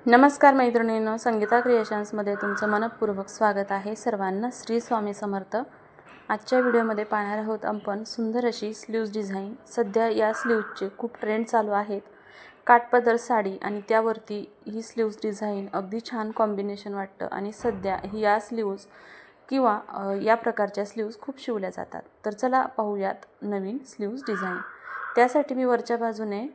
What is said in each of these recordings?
नमस्कार मैत्रिणींनो, संगीता क्रिएशन्समध्ये तुमचं मनपूर्वक स्वागत आहे। सर्वांना श्री स्वामी समर्थ। आजच्या व्हिडिओमध्ये पाहणार आहोत आपण सुंदर अशी स्लीव्ज डिझाईन। सध्या या स्लीव्जचे खूप ट्रेंड चालू आहेत। काठपदर साडी आणि त्यावरती ही स्लीव्ज डिझाईन अगदी छान कॉम्बिनेशन वाटतं आणि सध्या या स्लीव्ज किंवा या प्रकारच्या स्लीव्ज खूप शिवल्या जातात। तर चला पाहूयात नवीन स्लीव्ज डिझाईन। त्यासाठी मी वरच्या बाजूने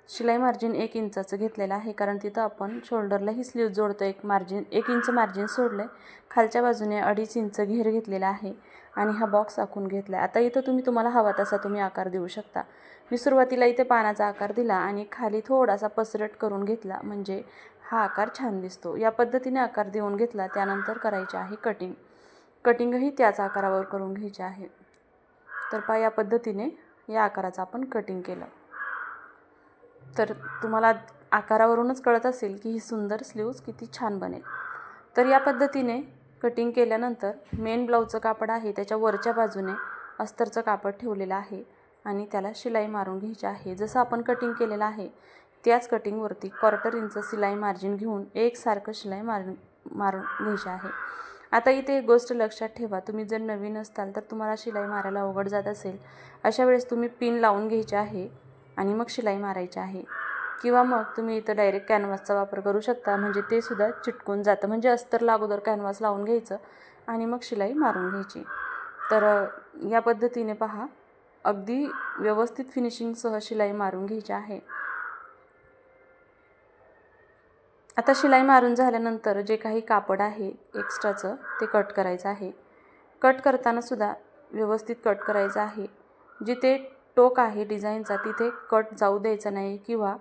शिलाई मार्जिन 1 इंचाचं घेतलेलं आहे, कारण तिथं आपण शोल्डरला ही स्लीव्ज जोडतो। 1 इंच मार्जिन सोडले। खालच्या बाजूने 2.5 इंच घेर घेतलेला आहे आणि हा बॉक्स आखून घेतला। आता इथं तुम्हाला हवा तसा तुम्ही आकार देऊ शकता। मी सुरुवातीला इथे पानाचा आकार दिला आणि खाली थोडासा पसरट करून घेतला, म्हणजे हा आकार छान दिसतो। या पद्धतीने आकार देऊन घेतला। त्यानंतर करायचे आहे कटिंगही त्याच आकारावर करून घ्यायची आहे। तर या पद्धतीने या आकाराचं आपण कटिंग केलं तर तुम्हाला आकारावरूनच कळत असेल की ही सुंदर स्लीव्ज किती छान बनेल। तर या पद्धतीने कटिंग केल्यानंतर मेन ब्लाऊजचं कापड आहे त्याच्या वरच्या बाजूने अस्तरचं कापड ठेवलेलं आहे आणि त्याला शिलाई मारून घ्यायची आहे। जसं आपण कटिंग केलेलं आहे त्याच कटिंगवरती 1/4 इंच शिलाई मार्जिन घेऊन एकसारखं शिलाई मारून घ्यायची आहे। आता इथे एक गोष्ट लक्षात ठेवा, तुम्ही जर नवीन असाल तर तुम्हाला शिलाई मारायला अवघड जात असेल, अशा वेळेस तुम्ही पिन लावून घ्यायची आहे आणि मग शिलाई मारायची आहे। किंवा मग तुम्ही इथं डायरेक्ट कॅनव्हासचा वापर करू शकता, म्हणजे ते सुद्धा चिटकून जातं। म्हणजे अस्तरला अगोदर कॅनव्हास लावून घ्यायचं आणि मग शिलाई मारून घ्यायची। तर या पद्धतीने पहा, अगदी व्यवस्थित फिनिशिंगसह शिलाई मारून घ्यायची आहे। आता शिलाई मारून झाल्यानंतर जे काही कापड आहे एक्स्ट्राचं ते कट करायचं आहे। कट करताना सुद्धा व्यवस्थित कट करायचं आहे। जिथे टोक आहे डिझाईनचा तिथे कट जाऊ द्यायचा नाही किंवा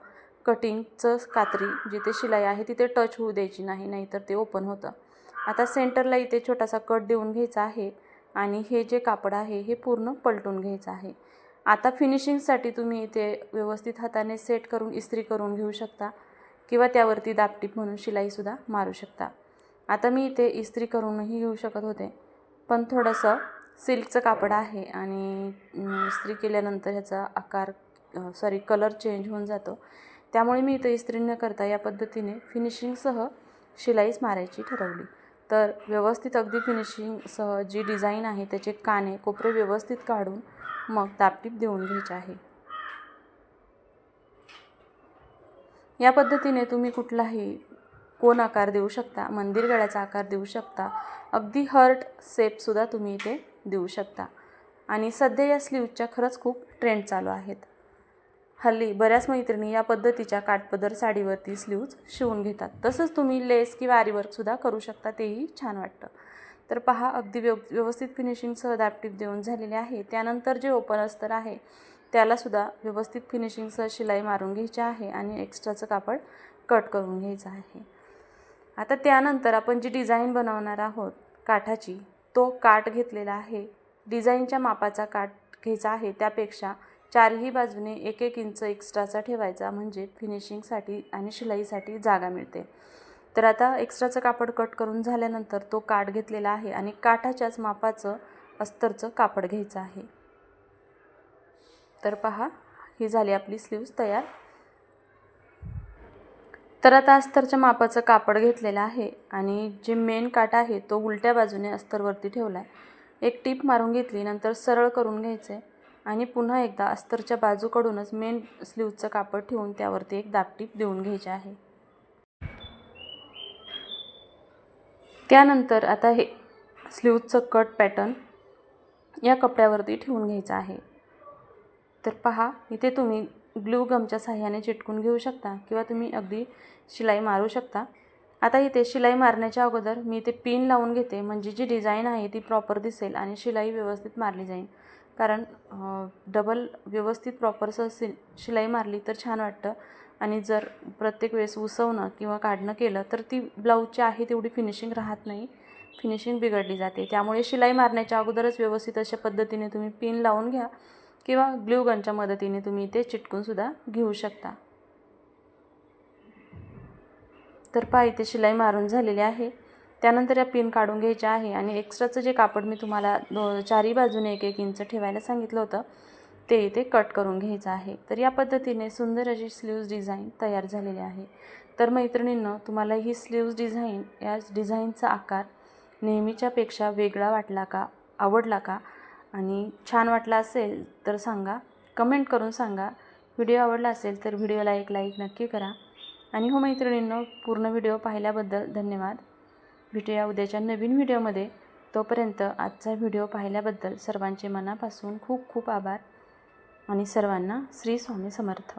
कटिंगचं कात्री जिथे शिलाई आहे तिथे टच होऊ द्यायची नाही, नाहीतर ते ओपन होतं। आता सेंटरला इथे छोटासा कट देऊन घ्यायचा आहे आणि हे जे कापड आहे हे पूर्ण पलटून घ्यायचं आहे। आता फिनिशिंगसाठी तुम्ही इथे व्यवस्थित हाताने सेट करून इस्त्री करून घेऊ शकता किंवा त्यावरती दाबटीप म्हणून शिलाईसुद्धा मारू शकता। आता मी इथे इस्त्री करूनही घेऊ शकत होते, पण थोडंसं सिल्कचं कापड आहे आणि इस्त्री केल्यानंतर ह्याचा कलर चेंज होऊन जातो। त्यामुळे मी इथे इस्त्री न करता या पद्धतीने फिनिशिंगसह शिलाईच मारायची ठरवली। तर व्यवस्थित अगदी फिनिशिंगसह जी डिझाईन आहे त्याचे काने कोपरे व्यवस्थित काढून मग दाबटीप देऊन घ्यायचे आहे। या पद्धतीने तुम्ही कुठलाही कोन आकार देऊ शकता, मंदिर गळ्याचा आकार देऊ शकता, अगदी हर्ट शेपसुद्धा तुम्ही इथे देऊ शकता। आणि सध्या या स्लीव्जच्या खरंच खूप ट्रेंड चालू आहेत। हल्ली बऱ्याच मैत्रिणी या पद्धतीच्या काठपदर साडीवरती स्लीव्ज शिवून घेतात। तसंच तुम्ही लेस किंवा आरीवर्कसुद्धा करू शकता, तेही छान वाटतं। तर पहा, अगदी व्यवस्थित फिनिशिंगसह दाबटीप देऊन झालेले आहे। त्यानंतर जे ओपन अस्तर आहे त्यालासुद्धा व्यवस्थित फिनिशिंगसह शिलाई मारून घ्यायची आहे आणि एक्स्ट्राचं कापड कट करून घ्यायचं आहे। आता त्यानंतर आपण जी डिझाईन बनवणार आहोत काठाची, तो काठ घेतलेला आहे। डिझाईनच्या मापाचा काठ घ्यायचा आहे, त्यापेक्षा चारही बाजूने 1-1 इंच एक्स्ट्राचा ठेवायचा, म्हणजे फिनिशिंगसाठी आणि शिलाईसाठी जागा मिळते। तर आता एक्स्ट्राचं कापड कट करून झाल्यानंतर तो काठ घेतलेला आहे आणि काठाच्याच मापाचं अस्तरचं कापड घ्यायचं आहे। तर पहा, ही झाली आपली स्लीव्ज तयार। तर आता अस्तरच्या मापाचं कापड घेतलेलं आहे आणि जे मेन काठ आहे तो उलट्या बाजूने अस्तरवरती ठेवला आहे। एक टीप मारून घेतली, नंतर सरळ करून घ्यायचे आणि पुन्हा एकदा अस्तरच्या बाजूकडूनच मेन स्लीव्जचं कापड ठेवून त्यावरती एक दाबटीप देऊन घ्यायची आहे। त्यानंतर आता हे स्लीव्जचं कट पॅटर्न या कपड्यावरती ठेवून घ्यायचं आहे। तर पहा, इथे तुम्ही ग्लू गमच्या सहाय्याने चिटकून घेऊ शकता किंवा तुम्ही अगदी शिलाई मारू शकता। आता इथे शिलाई मारण्याच्या अगोदर मी इथे पिन लावून घेते, म्हणजे जी डिझाईन आहे ती प्रॉपर दिसेल आणि शिलाई व्यवस्थित मारली जाईल। कारण डबल व्यवस्थित प्रॉपरसं शिलाई मारली तर छान वाटतं आणि जर प्रत्येक वेळेस उसवणं किंवा काढणं केलं तर ती ब्लाऊजची आहे तेवढी फिनिशिंग राहत नाही, फिनिशिंग बिघडली जाते। त्यामुळे शिलाई मारण्याच्या अगोदरच व्यवस्थित अशा पद्धतीने तुम्ही पिन लावून घ्या किंवा ग्लू गनच्या मदतीने तुम्ही ते चिटकूनसुद्धा घेऊ शकता। तर पहा, इथे शिलाई मारून झालेली आहे। त्यानंतर या पिन काढून घ्यायच्या आहे आणि एक्स्ट्राचं जे कापड मी तुम्हाला चारही बाजूने 1-1 इंच ठेवायला सांगितलं होतं ते इथे कट करून घ्यायचं आहे। तर या पद्धतीने सुंदर अशी स्लीव्ज डिझाईन तयार झालेली आहे। तर मैत्रिणींनो, तुम्हाला ही स्लीव्ज डिझाईन, या डिझाईनचा आकार नेहमीच्यापेक्षा वेगळा वाटला का, आवडला का आणि छान वाटला असेल तर सांगा, कमेंट करून सांगा। व्हिडिओ आवडला असेल तर व्हिडिओला एक लाईक नक्की करा। आणि हो मैत्रिणींनो, पूर्ण व्हिडिओ पाहिल्याबद्दल धन्यवाद। भेटूया उद्याच्या नवीन व्हिडिओमध्ये। तोपर्यंत आजचा व्हिडिओ पाहिल्याबद्दल सर्वांचे मनापासून खूप खूप आभार आणि सर्वांना श्री स्वामी समर्थ।